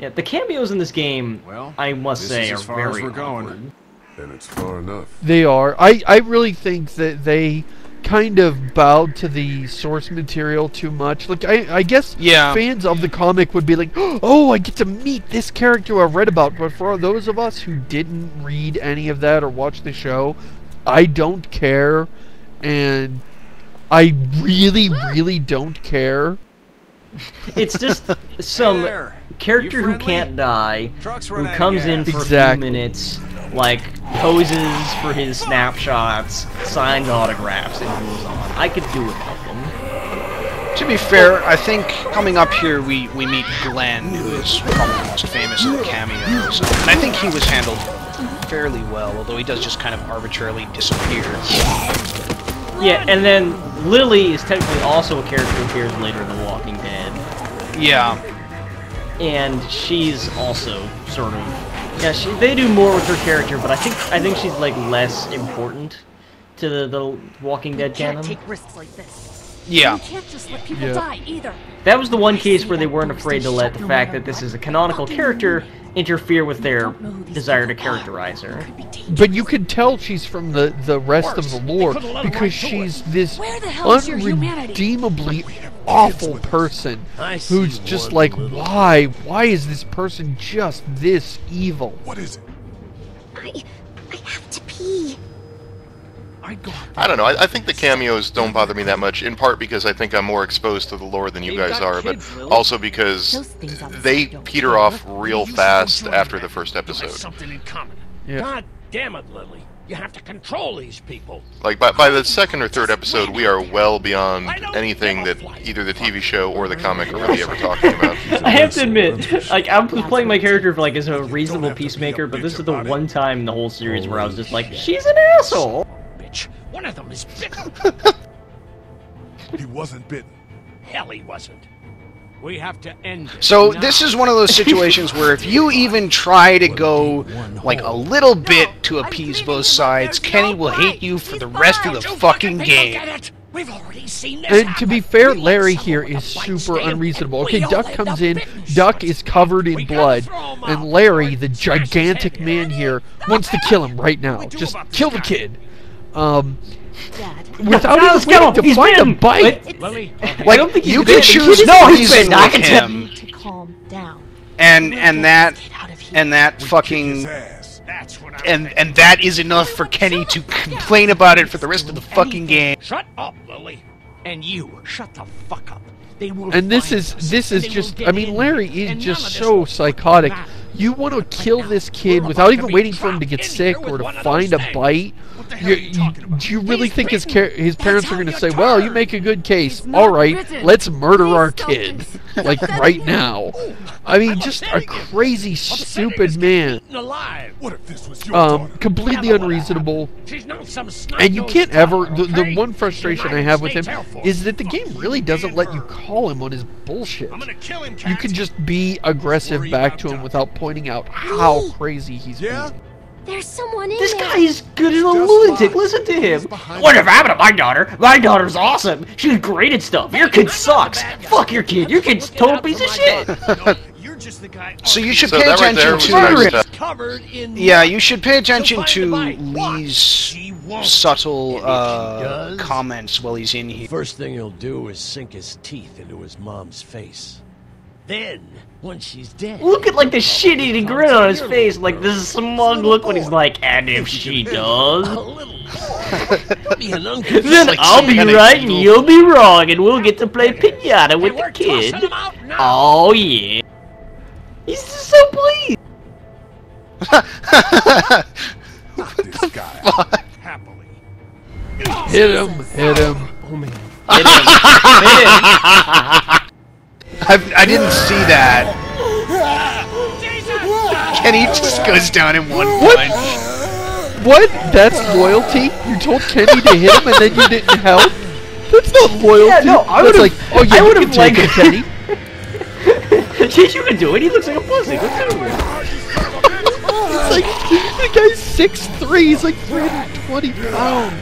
Yeah, the cameos in this game, Well, I must say, are as far as very we're going. awkward. And it's far enough. They are. I really think that they kind of bowed to the source material too much. Like, I guess fans of the comic would be like, oh, I get to meet this character I've read about. But for those of us who didn't read any of that or watch the show, I don't care. And I really, really don't care. It's just some character who can't die, who comes in for a few minutes, like, poses for his snapshots, signs autographs, and moves on. I could do without them. To be fair, I think coming up here we meet Glenn, who is probably the most famous of the cameos. And I think he was handled fairly well, although he does just kind of arbitrarily disappear. Yeah, and then Lily is technically also a character who appears later in The Walking Dead. Yeah. And she's also sort of... Yeah, they do more with her character, but I think she's, like, less important to the Walking Dead canon. Take risks like this. Yeah. You can't just let people die either. That was the one case where they weren't afraid to let the fact that this is a canonical character interfere with their desire to characterize her. But you could tell she's from the rest of the lore because she's this unredeemably awful person who's just like, why is this person just this evil? What is it? I have to pee. I don't know. I think the cameos don't bother me that much, in part because I think I'm more exposed to the lore than you guys are, but also because they peter off real fast after the first episode. Something in common. Yeah. God damn it, Lily. You have to control these people. Like, by the second or third episode, we are well beyond anything that either the TV show or the comic are really ever talking about. I have to admit, like, I was playing my character for, like, as a reasonable peacemaker, but this is the one time in the whole series where I was just like, she's an asshole! One of them is bitten. He wasn't bitten. Hell, he wasn't. We have to end it. So this is one of those situations where if you even try to go like a little bit to appease both sides, Kenny will hate you for the rest of the fucking game. We've already seen this. And to be fair, Larry here is super unreasonable. Okay, Duck comes in, Duck is covered in blood, and Larry, the gigantic man here, wants to kill him right now. Just kill the kid. Without even waiting to find a bite. Lily, Like, you could choose reason with him. To calm down. And that fucking and that is enough for Kenny to complain about it for the rest of the fucking game. shut up, Lily. And you, shut the fuck up. They will And this find is us, just, I mean, Larry is just so psychotic. You want to kill this kid without even waiting for him to get sick or to find a bite? Do you really think his parents are going to say, well, you make a good case. All right, let's murder our kid. Like, right now. I mean, just a crazy, stupid man. What if this was your daughter? Completely unreasonable. And you can't ever... The one frustration I have with him is that the game really doesn't let you call him on his bullshit. You can just be aggressive back to him without pointing out how crazy he's being. There's someone in This there. guy is good as a lunatic, listen to him! Whatever happened to my daughter? My daughter's awesome! She's great at stuff! Your kid sucks! Fuck your kid! Your kid's a total piece of shit! So you should So pay that right there attention was to nice. yeah, you should pay attention to Lee's subtle comments while he's in here. First thing he'll do is sink his teeth into his mom's face. Then, once she's dead... Look at, like, the shit-eating grin on his face, like, this smug look when he's like, and if she does... then I'll be right and you'll be wrong, and we'll get to play piñata with the kid. Oh, yeah. He's just so pleased! This guy. Happily. Hit him, hit him. Oh, man. Hit him. Hit him. I didn't see that. Kenny just goes down in one punch. What? That's loyalty? You told Kenny to hit him and then you didn't help? That's not loyalty. Yeah, no, I That's would've- like, oh yeah, I you would've can take liked- him, Kenny. You can do it, he looks like a pussy. Look at him. It's like, the guy's 6'3", he's like 320 pounds.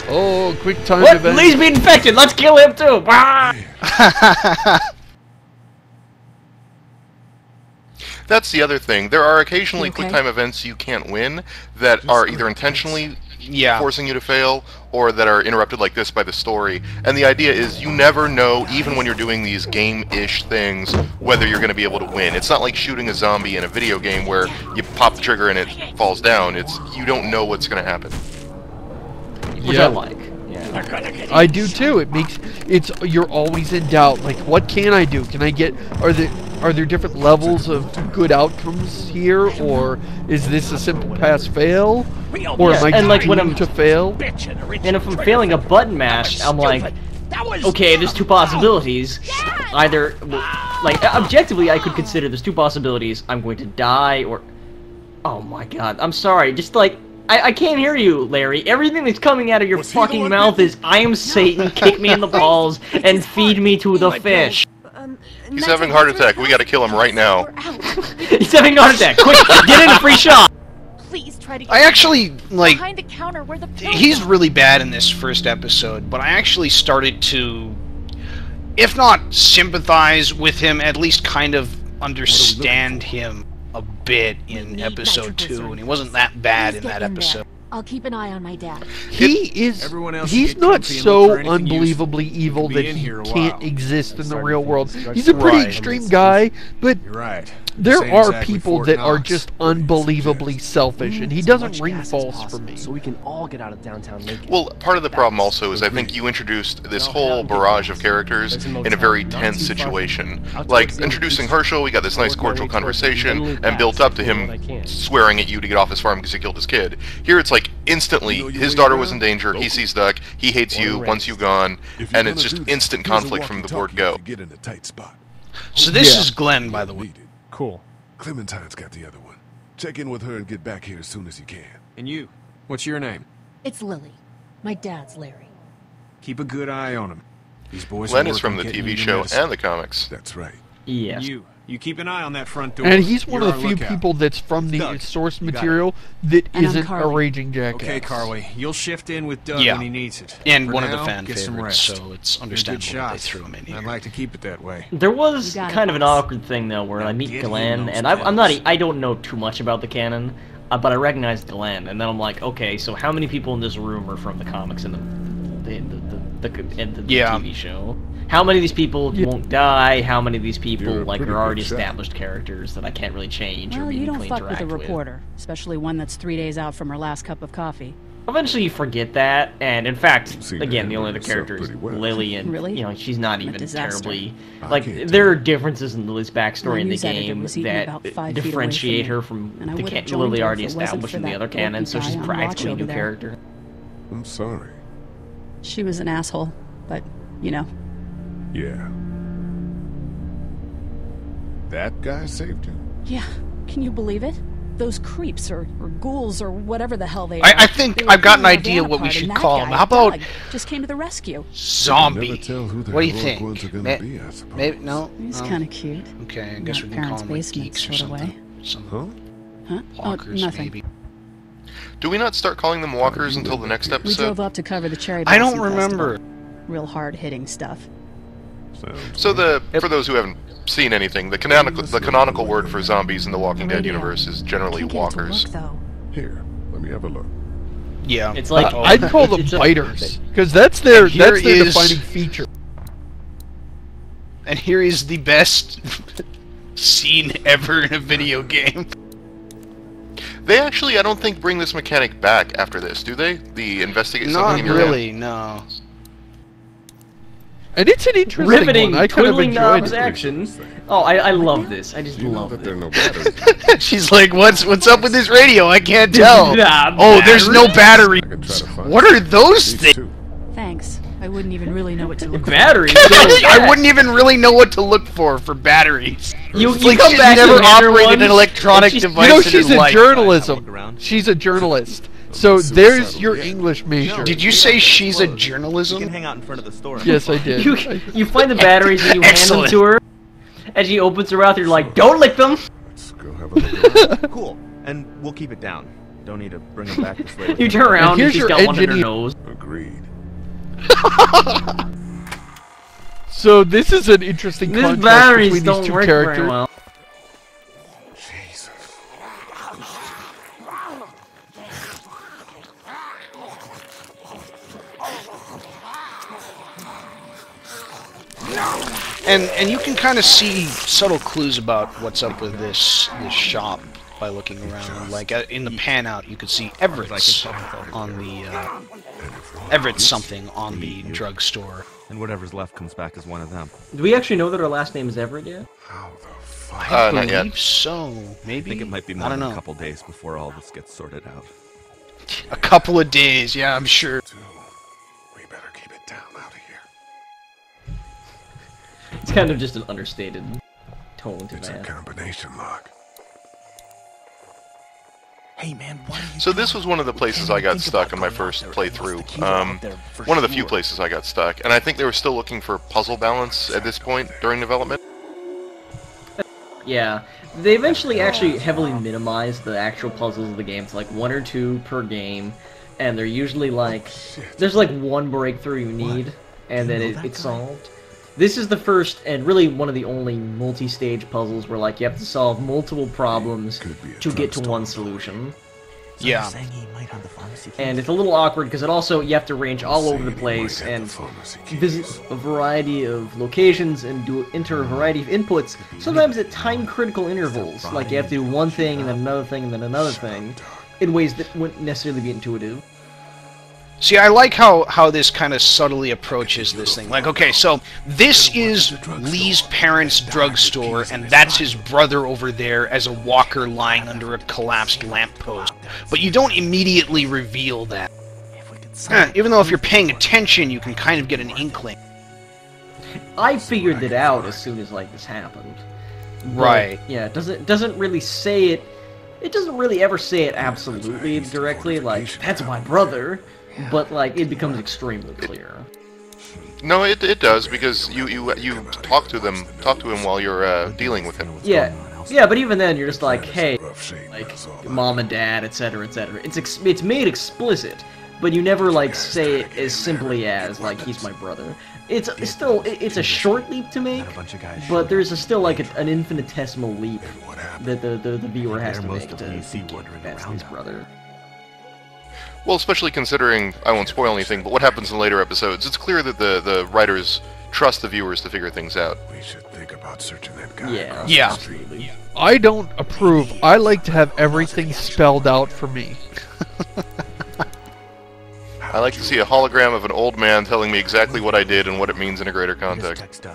Oh, quick time What? event. Lee's being infected. Let's kill him too. That's the other thing. There are occasionally quick time events you can't win that are either intentionally forcing you to fail or that are interrupted like this by the story. And the idea is you never know, even when you're doing these game-ish things, whether you're going to be able to win. It's not like shooting a zombie in a video game where you pop the trigger and it falls down. It's you don't know what's going to happen. Which I like. I do too. It makes you're always in doubt. Like, what can I do? Can I get? Are there different levels of good outcomes here, or is this a simple pass-fail, or am I like when I'm to fail? And if I'm failing a button mash, I'm like, okay, there's two possibilities. Either, like, objectively, I could consider there's two possibilities. I'm going to die, or, oh my god, I'm sorry. Just like. I can't hear you, Larry. Everything that's coming out of your fucking mouth is, I am Satan, kick me in the balls, and feed me to the fish. He's having a heart attack. We gotta kill him right now. He's having a heart attack. Quick, get in a free shot. Please try to I actually, like, behind the counter where the he's really bad in this first episode, but I actually started to, if not sympathize with him, at least kind of understand him a bit in episode 2, and he wasn't that bad in that episode. I'll keep an eye on my dad. He's not so unbelievably evil that he can't exist in the real world. He's a pretty extreme guy, but there are people that are just unbelievably selfish, and he doesn't ring false for me. So we can all get out of downtown Macon. Well, part of the problem also is I think you introduced this whole barrage of characters in a very tense situation. Like, introducing Herschel, we got this nice cordial conversation, and built up to him swearing at you to get off his farm because you killed his kid. Here it's like, instantly, his daughter was in danger, he sees Duck, he hates you, wants you gone, and it's just instant conflict from the board go. So this is Glenn, by the way. Cool. Clementine's got the other one. Check in with her and get back here as soon as you can. And you? What's your name? It's Lily. My dad's Larry. Keep a good eye on him. These boys Glenn is from the TV show and the comics. That's right. Yeah. You keep an eye on that front door. And he's one of the few people that's from the source material that isn't a raging jackass. Okay, Carly, you'll shift in with Doug when he needs it. And For one now, of the fan get some favorites, rest. so it's understandable that they threw him in here. I'd like to keep it that way. There was kind of an awkward thing though, where I meet Glenn, and I don't know too much about the canon, but I recognize Glenn, and then I'm like, okay, so how many people in this room are from the comics and the TV show? How many of these people won't die? How many of these people like are already established characters that I can't really change or Well, you don't meaningfully fuck interact with a reporter, especially one that's 3 days out from her last cup of coffee. Eventually you forget that, and in fact, again, the only other character is Lily, and Really? you know, she's not even disaster. terribly like. There are differences in Lily's backstory in the game that differentiate her from the Lily already established in the other canon, so she's practically a new character. I'm sorry. She was an asshole, but, you know. Yeah. That guy saved you? Yeah, can you believe it? Those creeps, or ghouls, or whatever the hell they are. I think I've got an idea what we should call them. How about... Doug just came to the rescue. Zombie. What do you think? Maybe, no? He's kind of cute. Okay, I guess we can call them like geeks or something. Huh? Walkers, nothing. maybe. Do we not start calling them walkers until the next We episode? drove up to cover the cherry I blossom don't remember. festival. Real hard-hitting stuff. So for those who haven't seen anything, the canonical word for zombies in the Walking Dead universe is generally walkers. Here, let me have a look. Yeah, it's like I'd call them biters because that's their defining feature. And here is the best scene ever in a video game. They actually, I don't think, bring this mechanic back after this, do they? The investigate something in your really, no. And it's an interesting riveting, one. I kind of twiddling enjoyed knobs it. action. Oh, I love this. I just love it. There are no batteries. She's like, what's up with this radio? I can't tell. Oh, there's no battery. What are those things? Thanks. I wouldn't even really know what to look Batteries? I wouldn't even really know what to look for batteries. You like come she's back never to Manor operated once, an electronic and device You know, in she's her a life. journalism. She's a journalist. So there's your English major. Did you say she's a journalism? You can hang out in front of the store. Yes, I did. You find the batteries and you hand them to her. As she opens her mouth, you're like, don't lick them! Let's go have a look. Cool. And we'll keep it down. Don't need to bring them back this later. You turn around and here's she's your got one in her engineer. nose. Agreed. So this is an interesting contrast between these two characters. Well. And you can kind of see subtle clues about what's up with this shop by looking around. Like in the pan out, you could see Everett's on the Everett's something on the drugstore. And whatever's left comes back as one of them. Do we actually know that our last name is Everett yet? How the fuck? I believe so. Maybe. I think it might be more than a couple days before all this gets sorted out. A couple of days, yeah, I'm sure. We better keep it down out of here. It's kind of just an understated tone to that. It's a combination lock. Hey man, what are you So this was one of the places I got stuck in my first playthrough. One of the few places I got stuck, and I think they were still looking for puzzle balance at this point during development. Yeah, they eventually actually heavily minimized the actual puzzles of the game to like 1 or 2 per game, and they're usually like, there's like one breakthrough you need, and then it's solved. This is the first and really one of the only multi-stage puzzles where like you have to solve multiple problems to get to one solution. Yeah. And it's a little awkward because it also, you have to range all over the place and visit a variety of locations and enter a variety of inputs, sometimes at time-critical intervals. Like you have to do one thing and then another thing and then another thing in ways that wouldn't necessarily be intuitive. See, I like how this kind of subtly approaches this thing. Like, okay, so this is Lee's parents' drugstore, and that's his brother over there as a walker lying under a collapsed lamppost. But you don't immediately reveal that. Even though if you're paying attention, you can kind of get an inkling. I figured it out as soon as like this happened. Right. But, yeah, it doesn't really say it. It doesn't really ever say it absolutely directly. Like, that's my brother. But like it becomes extremely clear. No, it does because you talk to him while you're dealing with him. Yeah, yeah, but even then you're just like, hey, like mom and dad, etc., etc. It's made explicit, but you never like say it as simply as like he's my brother. It's still it's a short leap to make, but there's still like an infinitesimal leap that the viewer has to make to get that's his brother. Well, especially considering, I won't spoil anything, but what happens in later episodes, it's clear that the writers trust the viewers to figure things out. We should think about searching that guy. Yeah. Yeah. I don't approve. I like to have everything spelled out for me. I like to see a hologram of an old man telling me exactly what I did and what it means in a greater context.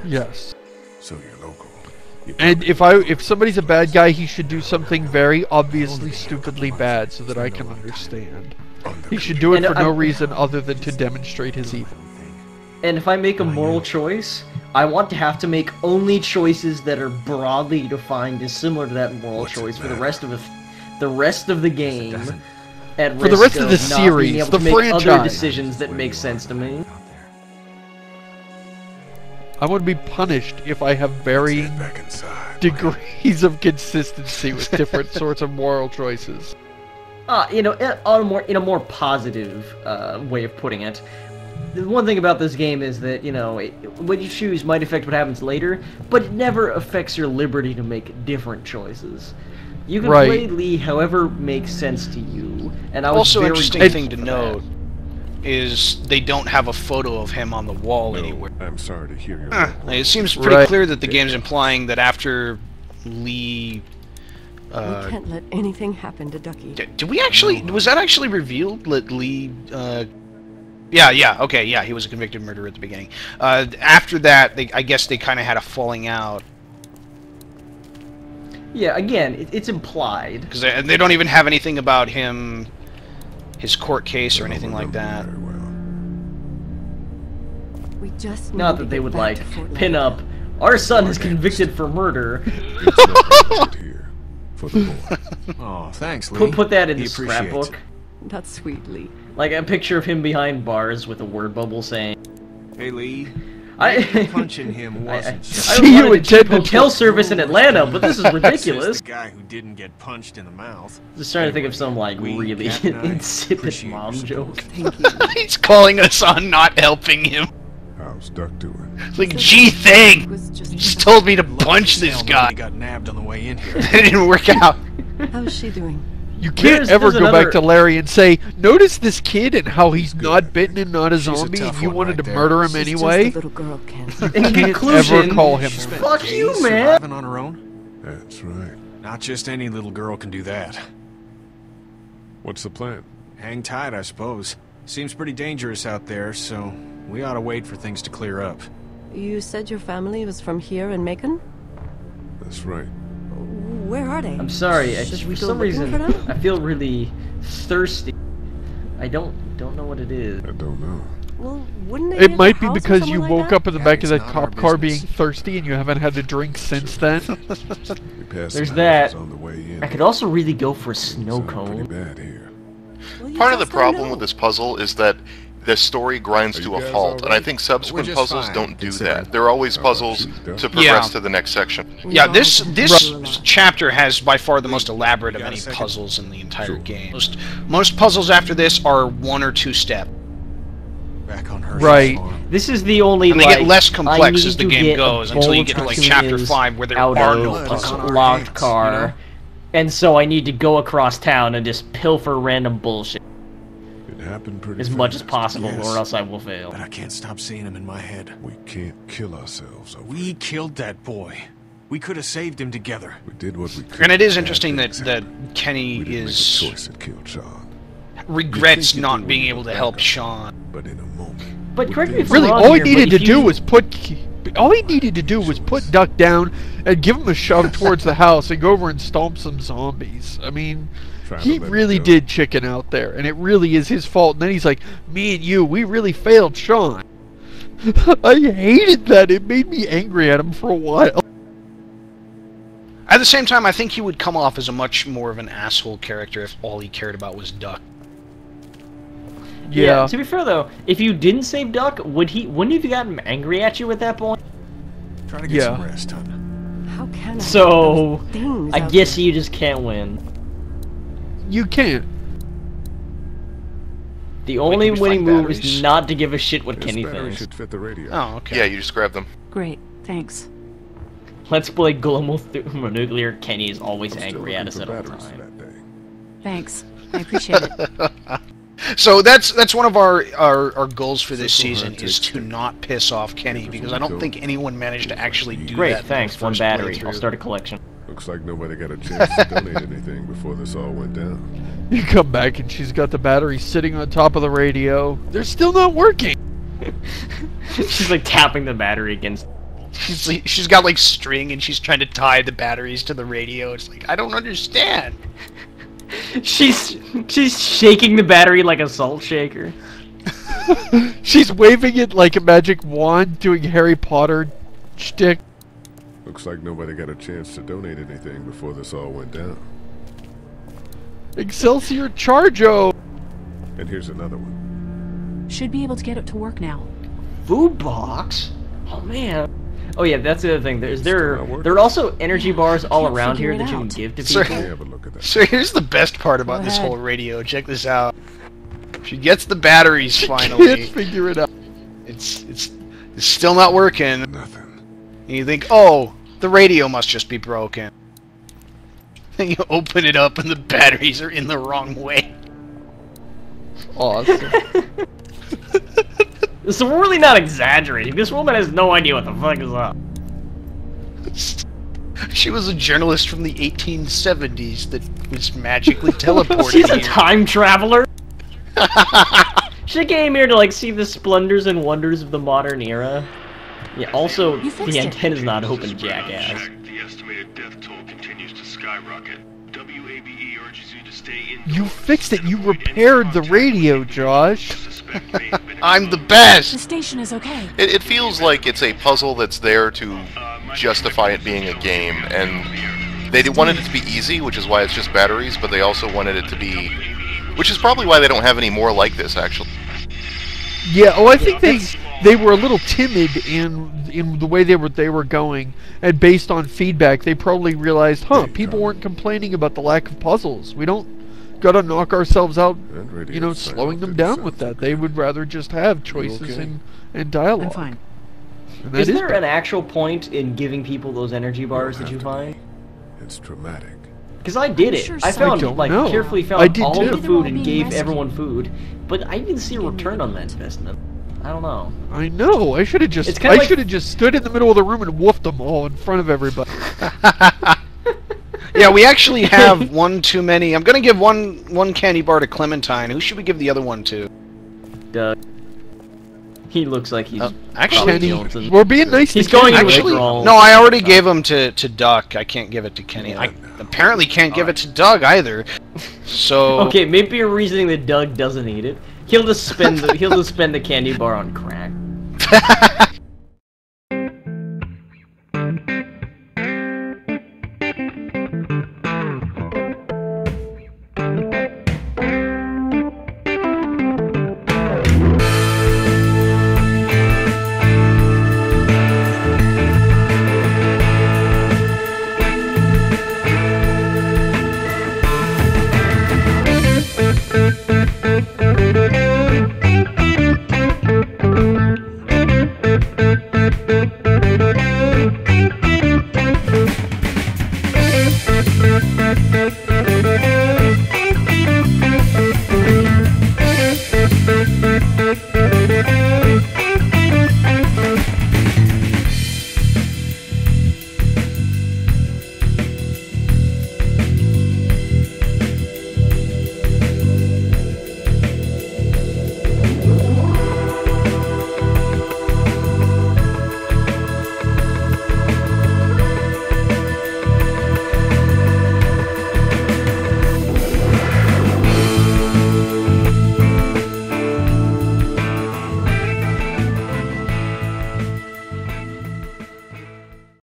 Yes. So you're local. And if somebody's a bad guy, he should do something very obviously stupidly bad so that I can understand. He should do it for no reason other than to demonstrate his evil. And if I make a moral choice, I want to have to make only choices that are broadly defined as similar to that moral choice for the rest of the game. For the rest of the series, the franchise. Other decisions that make sense to me. I want to be punished if I have varying degrees of consistency with different sorts of moral choices. You know, in a more positive way of putting it, the one thing about this game is that, you know, what you choose might affect what happens later, but it never affects your liberty to make different choices. You can play Lee however makes sense to you, and I was also very interesting thing to note is they don't have a photo of him on the wall anywhere. I'm sorry to hear your It seems pretty clear that the game's implying that after Lee... we can't let anything happen to Ducky. Did we actually... Was that actually revealed? That Lee... Yeah, he was a convicted murderer at the beginning. After that, I guess they kind of had a falling out. Yeah, again, it's implied. Because they don't even have anything about him... his court case or anything like that. We just not that they would like pin up our son is convicted for murder. Oh, thanks, Lee. Put that in the scrapbook. That's sweet, Lee. Like a picture of him behind bars with a word bubble saying, "Hey, Lee, Punching him wasn't. See you at hotel service in Atlanta, but this is ridiculous. The guy who didn't get punched in the mouth. Just trying to think of some like really insipid mom joke. He's calling us on not helping him. How's Duck doing? Like, gee, thing. Just told me to punch this guy. He got nabbed on the way in here. It didn't work out. How's she doing? You can't ever go back to Larry and say, notice this kid and how he's not bitten and not a zombie, and you wanted to murder him anyway? Just a little girl, Ken. In conclusion, ever call him. Fuck you, man. On her own? That's right. Not just any little girl can do that. What's the plan? Hang tight, I suppose. Seems pretty dangerous out there, so we ought to wait for things to clear up. You said your family was from here in Macon? That's right. Where are they? I'm sorry, for some reason I feel really thirsty. I don't know what it is. I don't know. Well, wouldn't it might be because you woke up in the back of that cop car being thirsty and you haven't had a drink since then. There's that. I could also really go for a snow cone. Part of the problem with this puzzle is that the story grinds to a halt, and I think subsequent puzzles don't do that. They're always puzzles to progress to the next section. Yeah, this chapter has by far the most elaborate of any puzzles in the entire game. Most puzzles after this are 1 or 2 step. Back on her. Right. This is the only. And they get less complex as the game goes until you get to like chapter 5 where there are no puzzles. Locked car, and so I need to go across town and just pilfer random bullshit. As much as possible, or else I will fail. But I can't stop seeing him in my head. We can't kill ourselves over We killed that boy. We could have saved him together. We did what we could. And it is interesting that Kenny regrets not being able to help Sean. But in a moment. But correct me if really, I'm wrong all he here, needed to do was put Duck down and give him a shove towards the house and go over and stomp some zombies. I mean, he really did chicken out there, and it really is his fault. And then he's like, me and you, we really failed Sean. I hated that. It made me angry at him for a while. At the same time, I think he would come off as a much more of an asshole character if all he cared about was Duck. Yeah. To be fair though, if you didn't save Duck, wouldn't he have gotten angry at you at that point? Try to get some rest, hon. How can I? So I guess you just can't win. You can't. The only winning move is not to give a shit what Kenny thinks. Should fit the radio. Oh, okay. Yeah, you just grab them. Great, thanks. Let's play global thermonuclear. Kenny is always angry at us at all time. Thanks, I appreciate it. So that's one of our goals for this season is to not piss off Kenny, because I don't think anyone managed to actually do that. Great, thanks. 1 battery. I'll start a collection. Looks like nobody got a chance to donate anything before this all went down. You come back and she's got the battery sitting on top of the radio. They're still not working. She's like tapping the battery against. She's got like string and she's trying to tie the batteries to the radio. It's like, I don't understand. She's shaking the battery like a salt shaker. She's waving it like a magic wand, doing Harry Potter shtick. Looks like nobody got a chance to donate anything before this all went down. Excelsior Chargo! And here's another one. Should be able to get it to work now. Food box? Oh man. Oh yeah, that's the other thing. There are also energy bars all around here that you can give to people. So here's the best part about this whole radio. Check this out. She gets the batteries finally. Can't figure it out. It's still not working. Nothing. And you think, oh, the radio must just be broken. Then you open it up and the batteries are in the wrong way. Awesome. So we're really not exaggerating. This woman has no idea what the fuck is up. She was a journalist from the 1870s that was magically teleported. She's a time traveler. She came here to like see the splendors and wonders of the modern era. Yeah, also, the antenna's not open, jackass. The estimated death toll continues to skyrocket. WABE urges you to stay in. You fixed it. You repaired the radio, Josh. I'm the best. The station is okay. It feels like it's a puzzle that's there to justify it being a game, and they wanted it to be easy, which is why it's just batteries, but they also wanted it to be, which is probably why they don't have any more like this, actually. Yeah, oh, I think they were a little timid in the way they were going, and based on feedback, they probably realized, people weren't complaining about the lack of puzzles. We don't gotta knock ourselves out, slowing them down with that. They would rather just have choices and dialogue. I'm fine. Is there an actual point in giving people those energy bars that you find? It's traumatic. Because I did it. I found, carefully found all the food and gave everyone food, but I didn't see a return on that investment. I don't know. I know. I should have just. I should have just stood in the middle of the room and woofed them all in front of everybody. Yeah, we actually have one too many. I'm gonna give one candy bar to Clementine. Who should we give the other one to? Doug. He looks like he's actually. We're being nice. He's to going Kenny. actually. No, I already gave him to Duck. I can't give it to Kenny. I apparently can't give it to Doug either. So okay, maybe a reasoning that Doug doesn't eat it. He'll just spend the candy bar on crack.